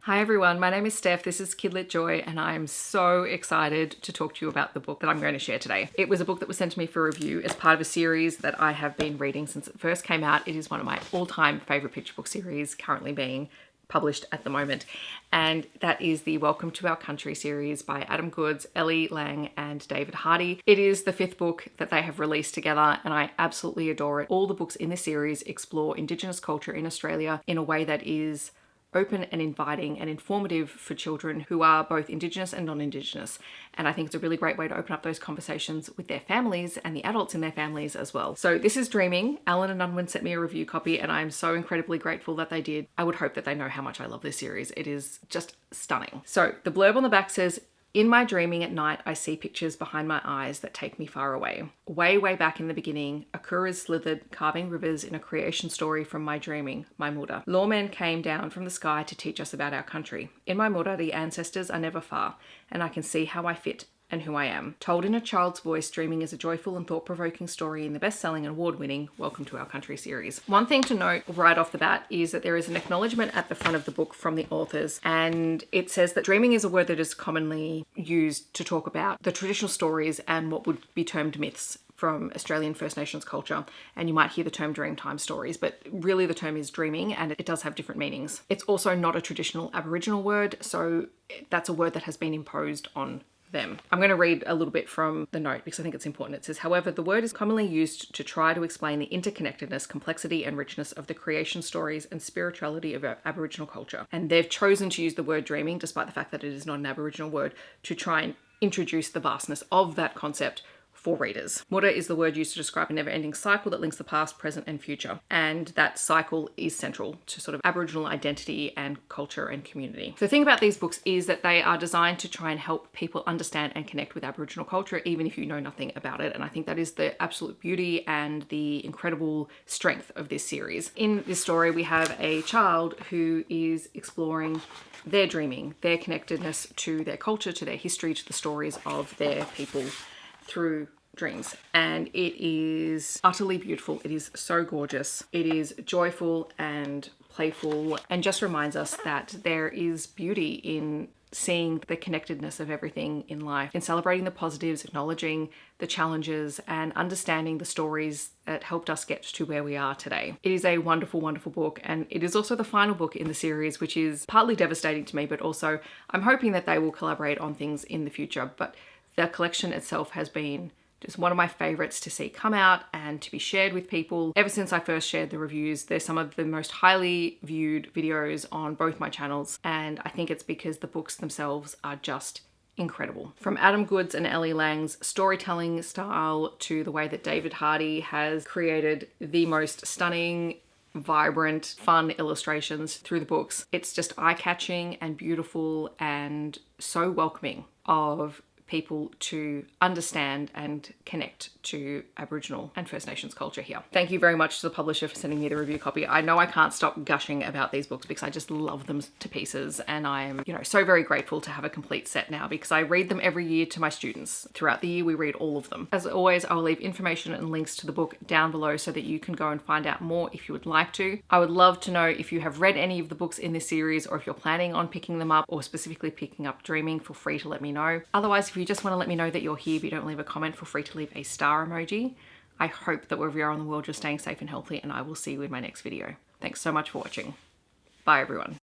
Hi everyone, my name is Steph, this is Kidlit Joy, and I'm so excited to talk to you about the book that I'm going to share today. It was a book that was sent to me for review as part of a series that I have been reading since it first came out. It is one of my all-time favourite picture book series currently being published at the moment, and that is the Welcome to Our Country series by Adam Goodes, Ellie Laing and David Hardy. It is the 5th book that they have released together and I absolutely adore it. All the books in this series explore Indigenous culture in Australia in a way that is open and inviting and informative for children who are both Indigenous and non-Indigenous. And I think it's a really great way to open up those conversations with their families and the adults in their families as well. So this is Dreaming. Alan and Unwin sent me a review copy and I'm so incredibly grateful that they did. I would hope that they know how much I love this series. It is just stunning. So the blurb on the back says, "In my dreaming at night, I see pictures behind my eyes that take me far away. Way, way back in the beginning, Akuras slithered, carving rivers in a creation story from my dreaming, my Muda. Lawmen came down from the sky to teach us about our country. In my Muda, the ancestors are never far, and I can see how I fit and who I am. Told in a child's voice, Dreaming is a joyful and thought-provoking story in the best-selling and award-winning Welcome to Our Country series." One thing to note right off the bat is that there is an acknowledgement at the front of the book from the authors, and it says that dreaming is a word that is commonly used to talk about the traditional stories and what would be termed myths from Australian First Nations culture, and you might hear the term Dreamtime stories, but really the term is dreaming and it does have different meanings. It's also not a traditional Aboriginal word, so that's a word that has been imposed on them. I'm going to read a little bit from the note because I think it's important. It says, "However, the word is commonly used to try to explain the interconnectedness, complexity and richness of the creation stories and spirituality of Aboriginal culture." And they've chosen to use the word dreaming, despite the fact that it is not an Aboriginal word, to try and introduce the vastness of that concept for readers. Muda is the word used to describe a never-ending cycle that links the past, present and future. And that cycle is central to sort of Aboriginal identity and culture and community. The thing about these books is that they are designed to try and help people understand and connect with Aboriginal culture, even if you know nothing about it. And I think that is the absolute beauty and the incredible strength of this series. In this story, we have a child who is exploring their dreaming, their connectedness to their culture, to their history, to the stories of their people through dreams, and it is utterly beautiful. It is so gorgeous. It is joyful and playful and just reminds us that there is beauty in seeing the connectedness of everything in life, in celebrating the positives, acknowledging the challenges and understanding the stories that helped us get to where we are today. It is a wonderful, wonderful book, and it is also the final book in the series, which is partly devastating to me, but also I'm hoping that they will collaborate on things in the future. But the collection itself has been just one of my favorites to see come out and to be shared with people. Ever since I first shared the reviews, they're some of the most highly viewed videos on both my channels, and I think it's because the books themselves are just incredible. From Adam Goodes and Ellie Laing's storytelling style to the way that David Hardy has created the most stunning, vibrant, fun illustrations through the books. It's just eye-catching and beautiful and so welcoming of people to understand and connect to Aboriginal and First Nations culture here. Thank you very much to the publisher for sending me the review copy. I know I can't stop gushing about these books because I just love them to pieces, and I'm, so very grateful to have a complete set now because I read them every year to my students. Throughout the year, we read all of them. As always, I will leave information and links to the book down below so that you can go and find out more if you would like to. I would love to know if you have read any of the books in this series or if you're planning on picking them up or specifically picking up Dreaming. Feel free to let me know. Otherwise, if you just want to let me know that you're here but you don't leave a comment, feel free to leave a star emoji. I hope that wherever you are in the world, you're staying safe and healthy, and I will see you in my next video. Thanks so much for watching. Bye everyone.